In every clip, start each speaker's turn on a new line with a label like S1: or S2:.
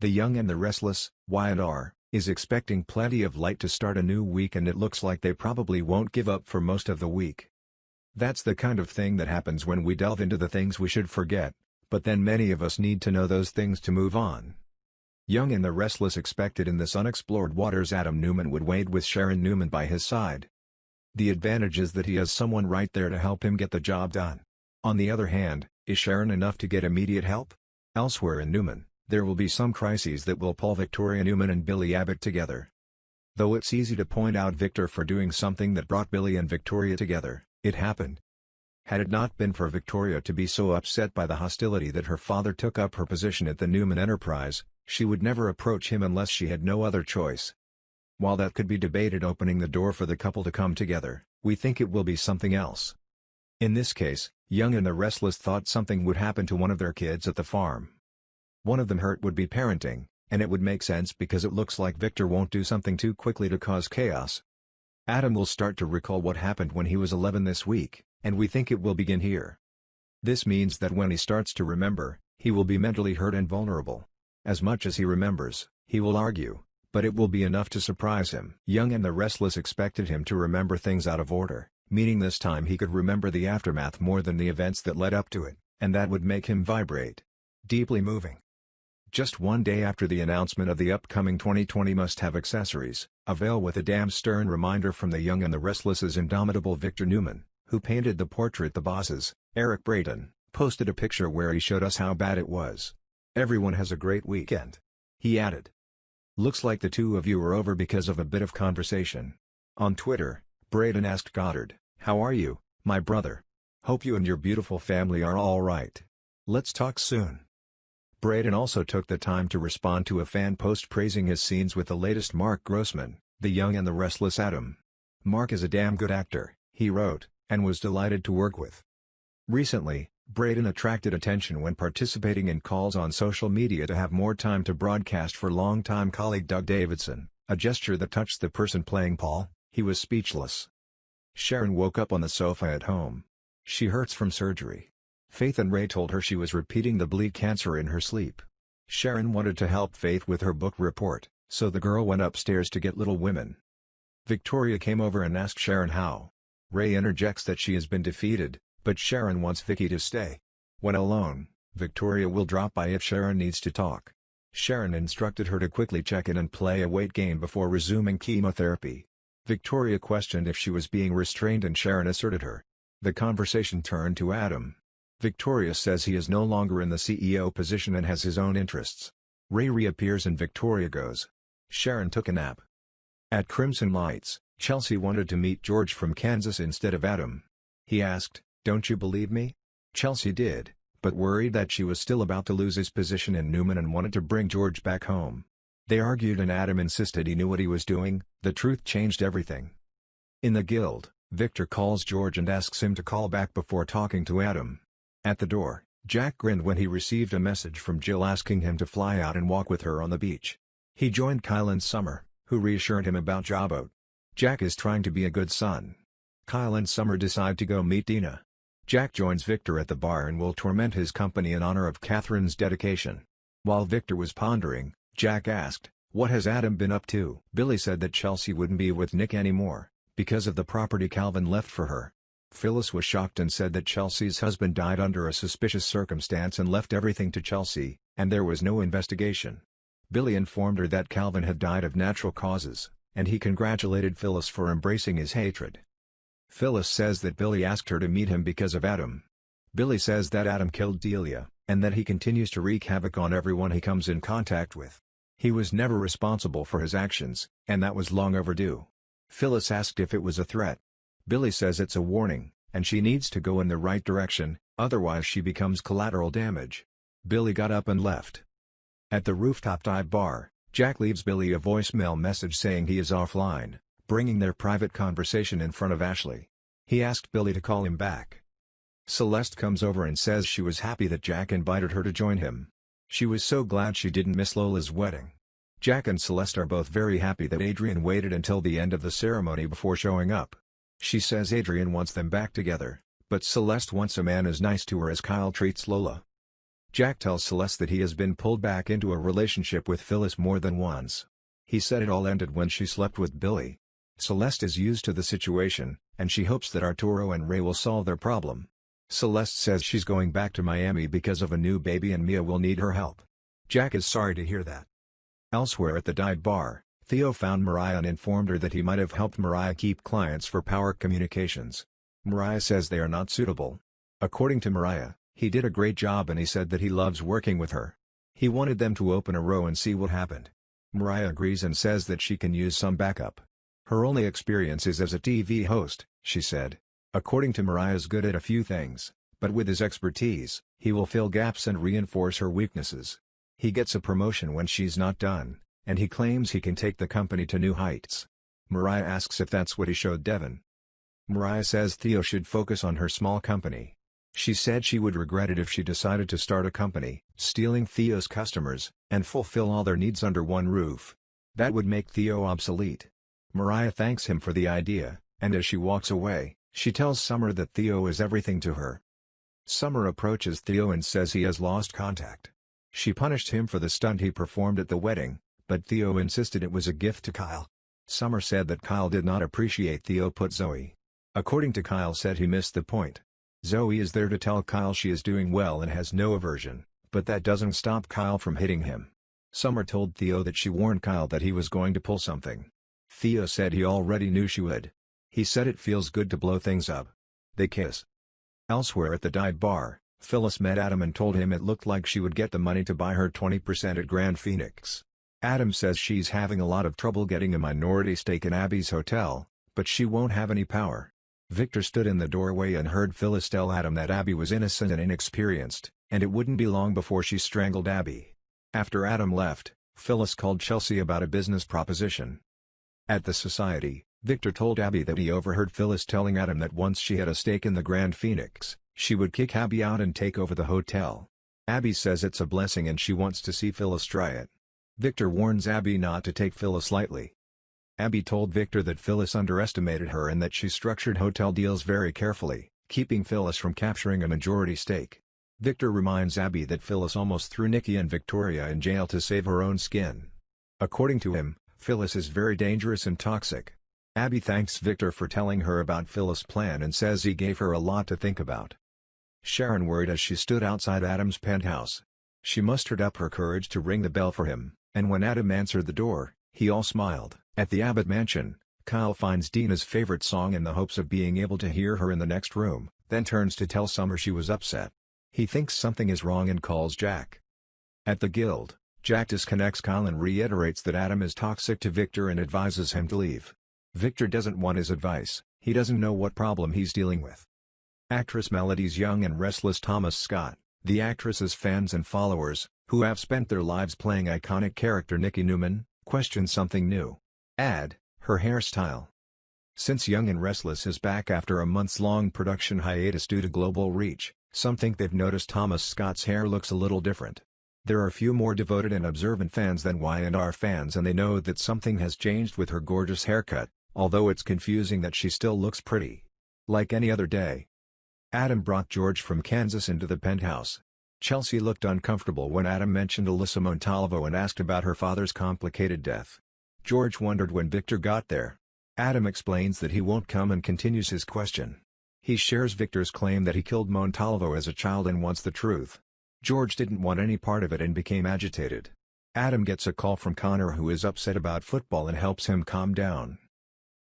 S1: The Young and the Restless, Y&R, is expecting plenty of light to start a new week, and it looks like they probably won't give up for most of the week. That's the kind of thing that happens when we delve into the things we should forget, but then many of us need to know those things to move on. Young and the Restless expected in this unexplored waters Adam Newman would wade with Sharon Newman by his side. The advantage is that he has someone right there to help him get the job done. On the other hand, is Sharon enough to get immediate help? Elsewhere in Newman, there will be some crises that will pull Victoria Newman and Billy Abbott together. Though it's easy to point out Victor for doing something that brought Billy and Victoria together, it happened. Had it not been for Victoria to be so upset by the hostility that her father took up her position at the Newman Enterprise, she would never approach him unless she had no other choice. While that could be debated opening the door for the couple to come together, we think it will be something else. In this case, Young and the Restless thought something would happen to one of their kids at the farm. One of them hurt would be parenting, and it would make sense because it looks like Victor won't do something too quickly to cause chaos. Adam will start to recall what happened when he was 11 this week, and we think it will begin here. This means that when he starts to remember, he will be mentally hurt and vulnerable. As much as he remembers, he will argue, but it will be enough to surprise him. Young and the Restless expected him to remember things out of order, meaning this time he could remember the aftermath more than the events that led up to it, and that would make him vibrate. Deeply moving. Just one day after the announcement of the upcoming 2020 must-have accessories, a veil with a damn stern reminder from the Young and the Restless's indomitable Victor Newman, who painted the portrait the bosses, Eric Braden, posted a picture where he showed us how bad it was. Everyone has a great weekend. He added. Looks like the two of you are over because of a bit of conversation. On Twitter, Braden asked Goddard, "How are you, my brother? Hope you and your beautiful family are all right. Let's talk soon." Braden also took the time to respond to a fan post praising his scenes with the latest Mark Grossman, the Young and the Restless Adam. "Mark is a damn good actor," he wrote, and was delighted to work with. Recently, Braden attracted attention when participating in calls on social media to have more time to broadcast for longtime colleague Doug Davidson, a gesture that touched the person playing Paul. He was speechless. Sharon woke up on the sofa at home. She hurts from surgery. Faith and Ray told her she was repeating the bleed cancer in her sleep. Sharon wanted to help Faith with her book report, so the girl went upstairs to get Little Women. Victoria came over and asked Sharon how. Ray interjects that she has been defeated, but Sharon wants Vicky to stay. When alone, Victoria will drop by if Sharon needs to talk. Sharon instructed her to quickly check in and play a weight game before resuming chemotherapy. Victoria questioned if she was being restrained and Sharon asserted her. The conversation turned to Adam. Victoria says he is no longer in the CEO position and has his own interests. Ray reappears and Victoria goes. Sharon took a nap. At Crimson Lights, Chelsea wanted to meet George from Kansas instead of Adam. He asked, "Don't you believe me?" Chelsea did, but worried that she was still about to lose his position in Newman and wanted to bring George back home. They argued and Adam insisted he knew what he was doing. The truth changed everything. In the guild, Victor calls George and asks him to call back before talking to Adam. At the door, Jack grinned when he received a message from Jill asking him to fly out and walk with her on the beach. He joined Kyle and Summer, who reassured him about Jabot. Jack is trying to be a good son. Kyle and Summer decide to go meet Dina. Jack joins Victor at the bar and will torment his company in honor of Catherine's dedication. While Victor was pondering, Jack asked, "What has Adam been up to?" Billy said that Chelsea wouldn't be with Nick anymore, because of the property Calvin left for her. Phyllis was shocked and said that Chelsea's husband died under a suspicious circumstance and left everything to Chelsea, and there was no investigation. Billy informed her that Calvin had died of natural causes, and he congratulated Phyllis for embracing his hatred. Phyllis says that Billy asked her to meet him because of Adam. Billy says that Adam killed Delia, and that he continues to wreak havoc on everyone he comes in contact with. He was never responsible for his actions, and that was long overdue. Phyllis asked if it was a threat. Billy says it's a warning, and she needs to go in the right direction, otherwise she becomes collateral damage. Billy got up and left. At the rooftop dive bar, Jack leaves Billy a voicemail message saying he is offline, bringing their private conversation in front of Ashley. He asked Billy to call him back. Celeste comes over and says she was happy that Jack invited her to join him. She was so glad she didn't miss Lola's wedding. Jack and Celeste are both very happy that Adrian waited until the end of the ceremony before showing up. She says Adrian wants them back together, but Celeste wants a man as nice to her as Kyle treats Lola. Jack tells Celeste that he has been pulled back into a relationship with Phyllis more than once. He said it all ended when she slept with Billy. Celeste is used to the situation, and she hopes that Arturo and Ray will solve their problem. Celeste says she's going back to Miami because of a new baby and Mia will need her help. Jack is sorry to hear that. Elsewhere at the dive bar, Theo found Mariah and informed her that he might have helped Mariah keep clients for Power Communications. Mariah says they are not suitable. According to Mariah, he did a great job and he said that he loves working with her. He wanted them to open a row and see what happened. Mariah agrees and says that she can use some backup. Her only experience is as a TV host, she said. According to Mariah is good at a few things, but with his expertise, he will fill gaps and reinforce her weaknesses. He gets a promotion when she's not done, and he claims he can take the company to new heights. Mariah asks if that's what he showed Devin. Mariah says Theo should focus on her small company. She said she would regret it if she decided to start a company, stealing Theo's customers, and fulfill all their needs under one roof. That would make Theo obsolete. Mariah thanks him for the idea, and as she walks away, she tells Summer that Theo is everything to her. Summer approaches Theo and says he has lost contact. She punished him for the stunt he performed at the wedding, but Theo insisted it was a gift to Kyle. Summer said that Kyle did not appreciate Theo put Zoe. According to Kyle said he missed the point. Zoe is there to tell Kyle she is doing well and has no aversion, but that doesn't stop Kyle from hitting him. Summer told Theo that she warned Kyle that he was going to pull something. Theo said he already knew she would. He said it feels good to blow things up. They kiss. Elsewhere at the dive bar, Phyllis met Adam and told him it looked like she would get the money to buy her 20% at Grand Phoenix. Adam says she's having a lot of trouble getting a minority stake in Abby's hotel, but she won't have any power. Victor stood in the doorway and heard Phyllis tell Adam that Abby was innocent and inexperienced, and it wouldn't be long before she strangled Abby. After Adam left, Phyllis called Chelsea about a business proposition. At the society, Victor told Abby that he overheard Phyllis telling Adam that once she had a stake in the Grand Phoenix, she would kick Abby out and take over the hotel. Abby says it's a blessing and she wants to see Phyllis try it. Victor warns Abby not to take Phyllis lightly. Abby told Victor that Phyllis underestimated her and that she structured hotel deals very carefully, keeping Phyllis from capturing a majority stake. Victor reminds Abby that Phyllis almost threw Nikki and Victoria in jail to save her own skin. According to him, Phyllis is very dangerous and toxic. Abby thanks Victor for telling her about Phyllis' plan and says he gave her a lot to think about. Sharon worried as she stood outside Adam's penthouse. She mustered up her courage to ring the bell for him, and when Adam answered the door, he all smiled. At the Abbott mansion, Kyle finds Dina's favorite song in the hopes of being able to hear her in the next room, then turns to tell Summer she was upset. He thinks something is wrong and calls Jack. At the guild, Jack disconnects Kyle and reiterates that Adam is toxic to Victor and advises him to leave. Victor doesn't want his advice, he doesn't know what problem he's dealing with. Actress Melody's young and restless Thomas Scott, the actress's fans and followers, who have spent their lives playing iconic character Nikki Newman, question something new. Add, her hairstyle. Since Young and Restless is back after a months-long production hiatus due to global reach, some think they've noticed Thomas Scott's hair looks a little different. There are few more devoted and observant fans than Y&R fans and they know that something has changed with her gorgeous haircut, although it's confusing that she still looks pretty. Like any other day. Adam brought George from Kansas into the penthouse. Chelsea looked uncomfortable when Adam mentioned Alyssa Montalvo and asked about her father's complicated death. George wondered when Victor got there. Adam explains that he won't come and continues his question. He shares Victor's claim that he killed Montalvo as a child and wants the truth. George didn't want any part of it and became agitated. Adam gets a call from Connor who is upset about football and helps him calm down.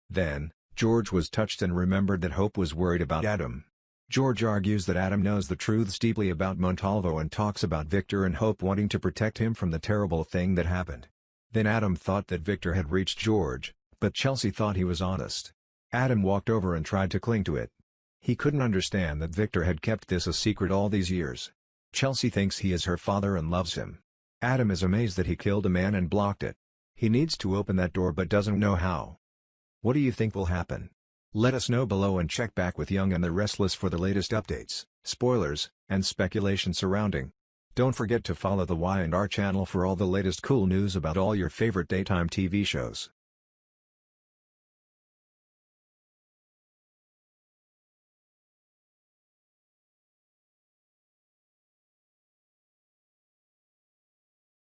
S1: Then, George was touched and remembered that Hope was worried about Adam. George argues that Adam knows the truths deeply about Montalvo and talks about Victor and Hope wanting to protect him from the terrible thing that happened. Then Adam thought that Victor had reached George, but Chelsea thought he was honest. Adam walked over and tried to cling to it. He couldn't understand that Victor had kept this a secret all these years. Chelsea thinks he is her father and loves him. Adam is amazed that he killed a man and blocked it. He needs to open that door but doesn't know how. What do you think will happen? Let us know below and check back with Young and the Restless for the latest updates, spoilers, and speculation surrounding. Don't forget to follow the Y&R channel for all the latest cool news about all your favorite daytime TV shows.